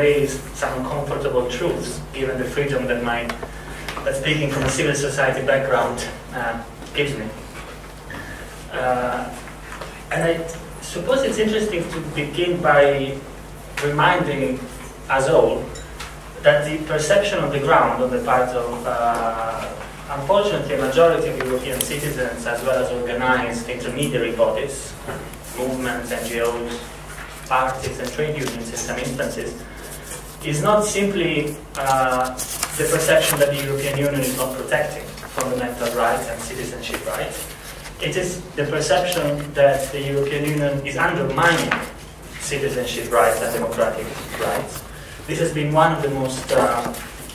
face some uncomfortable truths, given the freedom that speaking from a civil society background gives me. And I suppose it's interesting to begin by reminding us all that the perception on the ground on the part of, unfortunately, a majority of European citizens, as well as organized intermediary bodies, movements, NGOs, parties, and trade unions in some instances, is not simply the perception that the European Union is not protecting fundamental rights and citizenship rights. It is the perception that the European Union is undermining citizenship rights and democratic rights. This has been one of the most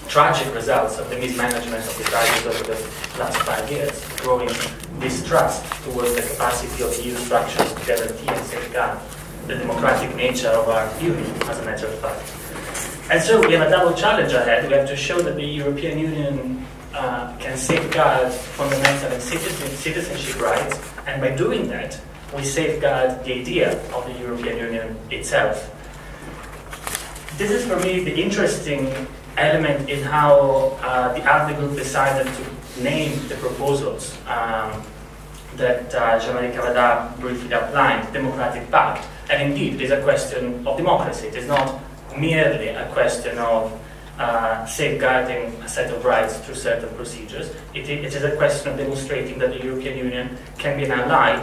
tragic results of the mismanagement of the crisis over the last 5 years, growing distrust towards the capacity of EU structures to guarantee and safeguard the democratic nature of our union, as a matter of fact. And so we have a double challenge ahead. We have to show that the European Union can safeguard fundamental and citizenship rights, and by doing that, we safeguard the idea of the European Union itself. This is, for me, the interesting element in how the ALDE group decided to name the proposals that Jean-Marie Cavada briefly outlined, Democratic Pact. And indeed, it is a question of democracy. It is not merely a question of safeguarding a set of rights through certain procedures. It is a question of demonstrating that the European Union can be an ally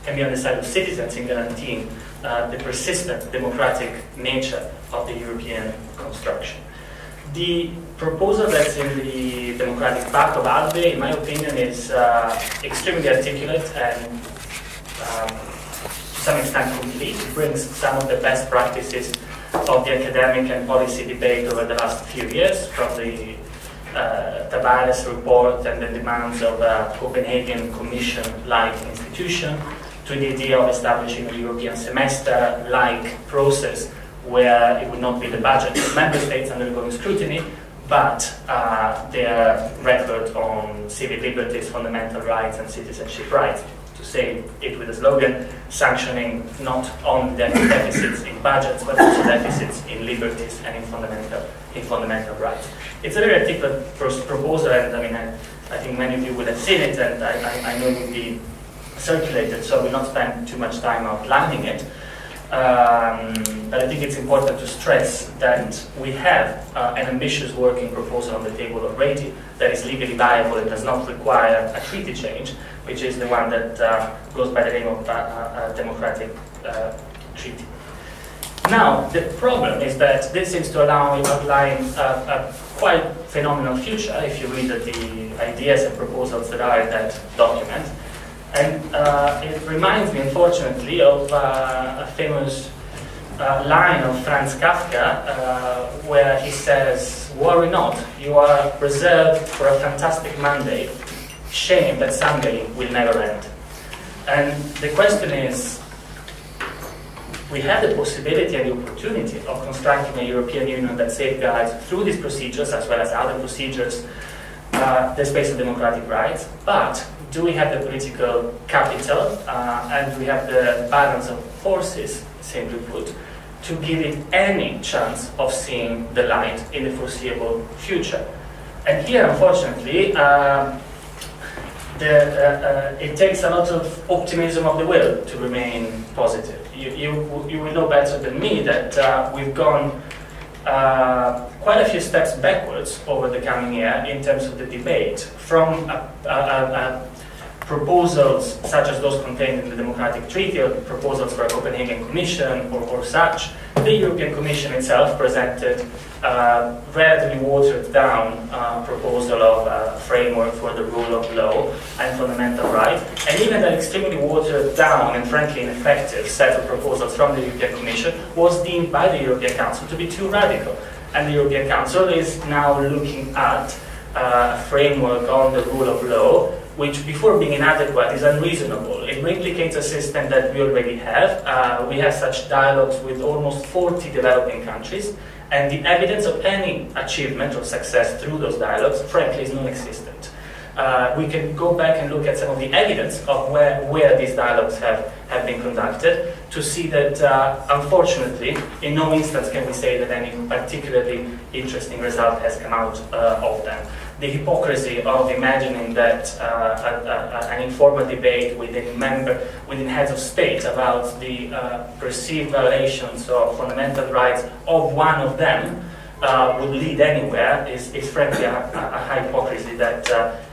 can be on the side of citizens in guaranteeing the persistent democratic nature of the European construction. The proposal that's in the Democratic Pact of ALDE, in my opinion, is extremely articulate and to some extent complete. It brings some of the best practices of the academic and policy debate over the last few years, from the Tavares report and the demands of a Copenhagen Commission-like institution, to the idea of establishing a European semester-like process where it would not be the budget of member states undergoing scrutiny, but their record on civil liberties, fundamental rights, and citizenship rights. To say it with a slogan, sanctioning not only deficits in budgets, but also deficits in liberties and in fundamental rights. It's a very articulate proposal, and I mean, I think many of you will have seen it, and I know it will be circulated, so I will not spend too much time outlining it. But I think it's important to stress that we have an ambitious working proposal on the table already that is legally viable and does not require a treaty change, which is the one that goes by the name of a democratic treaty. Now, the problem is that this seems to outline a quite phenomenal future if you read the ideas and proposals that are in that document. And it reminds me, unfortunately, of a famous line of Franz Kafka, where he says, "Worry not, you are reserved for a fantastic mandate. Shame that someday will never end." And the question is, we have the possibility and the opportunity of constructing a European Union that safeguards, through these procedures, as well as other procedures, the space of democratic rights, but do we have the political capital and do we have the balance of forces, simply put, to give it any chance of seeing the light in the foreseeable future? And here, unfortunately, it takes a lot of optimism of the will to remain positive. You will know better than me that we've gone quite a few steps backwards over the coming year in terms of the debate, from proposals such as those contained in the Democratic Treaty, or proposals for a Copenhagen Commission or such. The European Commission itself presented a relatively watered down proposal of a framework for the rule of law and fundamental rights, and even that extremely watered down and frankly ineffective set of proposals from the European Commission was deemed by the European Council to be too radical. And the European Council is now looking at a framework on the rule of law, which before being inadequate is unreasonable. It replicates a system that we already have. We have such dialogues with almost 40 developing countries, and the evidence of any achievement or success through those dialogues, frankly, is non-existent. we can go back and look at some of the evidence of where these dialogues have been conducted to see that, unfortunately, in no instance can we say that any particularly interesting result has come out of them. The hypocrisy of imagining that an informal debate within heads of state about the perceived violations of fundamental rights of one of them would lead anywhere is frankly a high hypocrisy that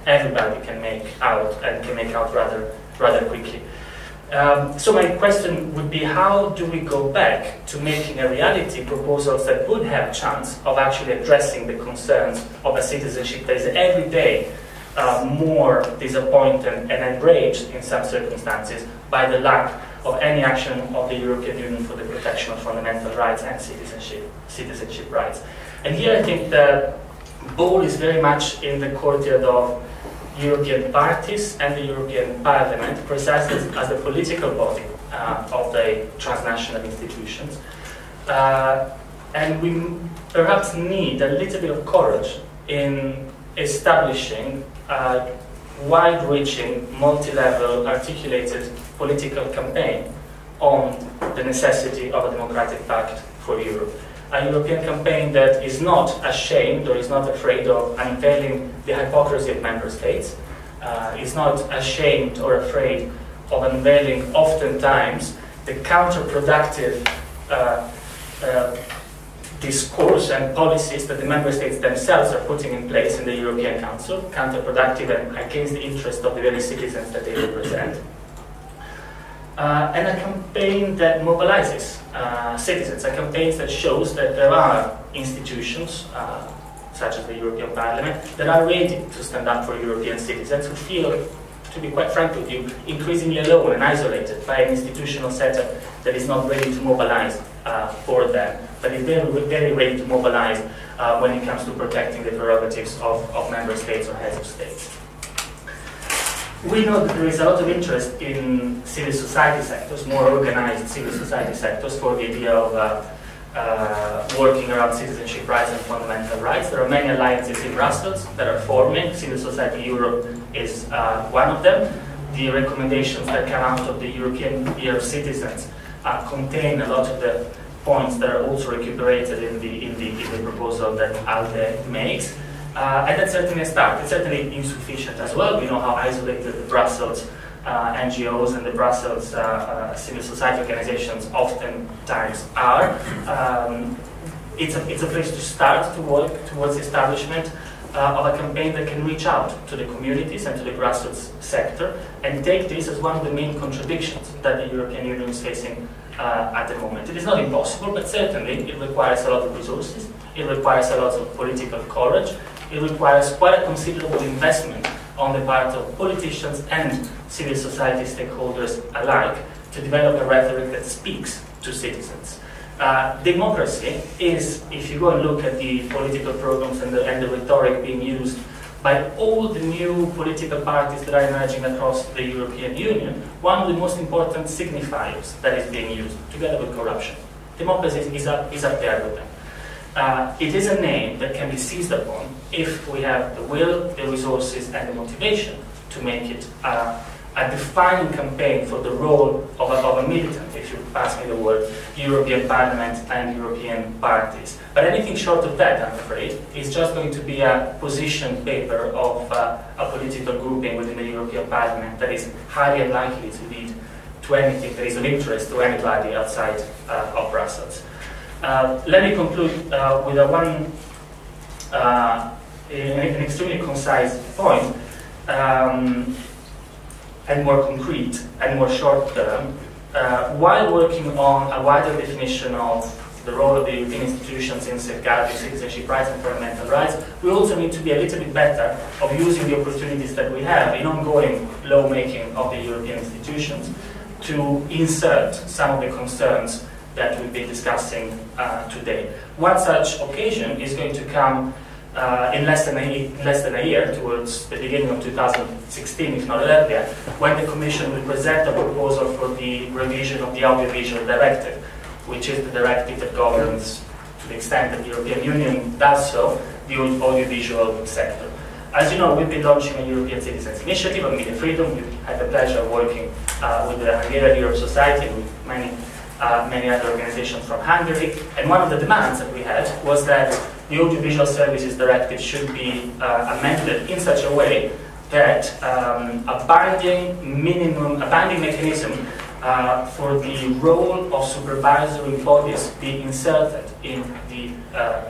everybody can make out, and can make out rather quickly. So my question would be, how do we go back to making a reality proposals that would have a chance of actually addressing the concerns of a citizenship that is every day more disappointed and enraged in some circumstances by the lack of any action of the European Union for the protection of fundamental rights and citizenship rights. And here I think the ball is very much in the courtyard of European parties and the European Parliament, precisely as the political body of the transnational institutions. And we perhaps need a little bit of courage in establishing a wide-reaching, multi-level, articulated political campaign on the necessity of a democratic pact for Europe. A European campaign that is not ashamed or is not afraid of unveiling the hypocrisy of member states, is not ashamed or afraid of unveiling oftentimes the counterproductive discourse and policies that the member states themselves are putting in place in the European Council, counterproductive and against the interest of the very citizens that they represent. And a campaign that mobilizes citizens, a campaign that shows that there are institutions, such as the European Parliament, that are ready to stand up for European citizens who feel, to be quite frank with you, increasingly alone and isolated by an institutional setup that is not ready to mobilize for them, but is very, very ready to mobilize when it comes to protecting the prerogatives of member states or heads of states. We know that there is a lot of interest in civil society sectors, more organized civil society sectors, for the idea of working around citizenship rights and fundamental rights. There are many alliances in Brussels that are forming. Civil Society Europe is one of them. The recommendations that come out of the European Year of Citizens contain a lot of the points that are also recuperated in the proposal that ALDE makes. And that's certainly a start. It's certainly insufficient as well. We know how isolated the Brussels NGOs and the Brussels civil society organizations oftentimes are. It's a place to start to work towards the establishment of a campaign that can reach out to the communities and to the grassroots sector and take this as one of the main contradictions that the European Union is facing at the moment. It is not impossible, but certainly it requires a lot of resources, it requires a lot of political courage, it requires quite a considerable investment on the part of politicians and civil society stakeholders alike to develop a rhetoric that speaks to citizens. Democracy is, if you go and look at the political programs and the rhetoric being used by all the new political parties that are emerging across the European Union, one of the most important signifiers that is being used, together with corruption. Democracy is up there with them. It is a name that can be seized upon if we have the will, the resources, and the motivation to make it a defining campaign for the role of a militant, if you pass me the word, European Parliament and European parties. But anything short of that, I'm afraid, is just going to be a position paper of a political grouping within the European Parliament that is highly unlikely to lead to anything that is of interest to anybody outside of Brussels. Let me conclude with an extremely concise point, and more concrete and more short-term. While working on a wider definition of the role of the European institutions in safeguarding citizenship rights and fundamental rights, we also need to be a little bit better of using the opportunities that we have in ongoing lawmaking of the European institutions to insert some of the concerns that we'll be discussing today. One such occasion is going to come in less than a year, towards the beginning of 2016, if not earlier, when the Commission will present a proposal for the revision of the Audiovisual Directive, which is the directive that governs, to the extent that the European Union does so, the audiovisual sector. As you know, we've been launching a European Citizens Initiative on media freedom. We've had the pleasure of working with the Hungarian Europe Society and with many other organizations from Hungary. And one of the demands that we had was that the Audiovisual Services Directive should be amended in such a way that a binding mechanism for the role of supervisory bodies be inserted in the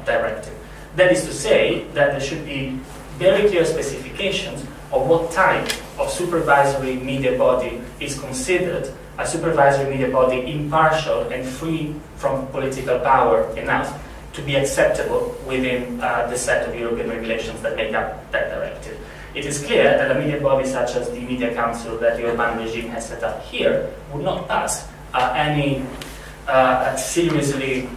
directive. That is to say that there should be very clear specifications of what type of supervisory media body is considered a supervisory media body impartial and free from political power enough to be acceptable within the set of European regulations that make up that directive. It is clear that a media body such as the Media Council that the Orbán regime has set up here would not pass any seriously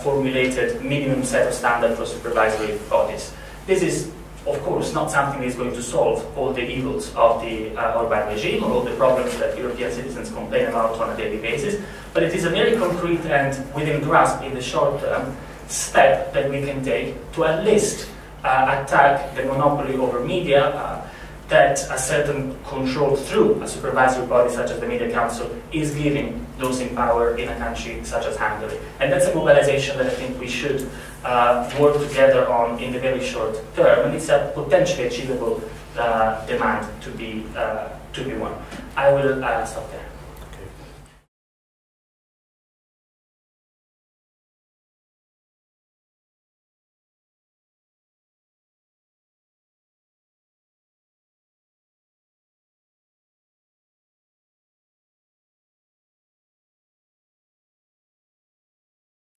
formulated minimum set of standards for supervisory bodies. This is, of course, not something that is going to solve all the evils of the Orbán regime or all the problems that European citizens complain about on a daily basis, but it is a very concrete and within grasp in the short term step that we can take to at least attack the monopoly over media that a certain control through a supervisory body such as the Media Council is giving those in power in a country such as Hungary. And that's a mobilization that I think we should work together on in the very short term, and it's a potentially achievable demand to be won. I will stop there.